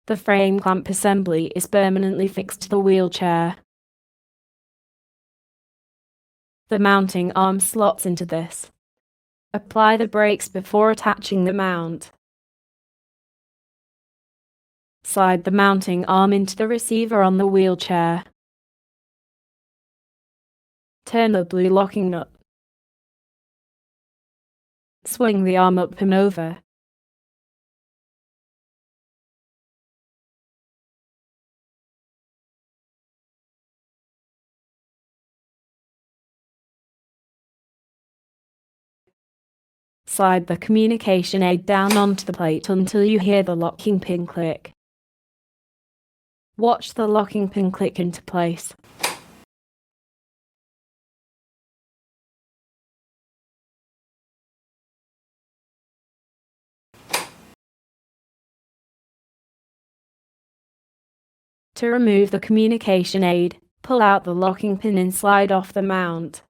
The frame clamp assembly is permanently fixed to the wheelchair. The mounting arm slots into this. Apply the brakes before attaching the mount. Slide the mounting arm into the receiver on the wheelchair. Turn the blue locking nut. Swing the arm up and over. Slide the communication aid down onto the plate until you hear the locking pin click. Watch the locking pin click into place. To remove the communication aid, pull out the locking pin and slide off the mount.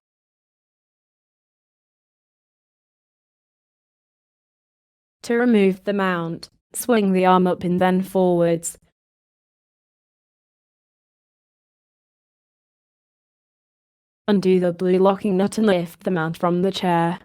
To remove the mount, swing the arm up and then forwards. Undo the blue locking nut and lift the mount from the chair.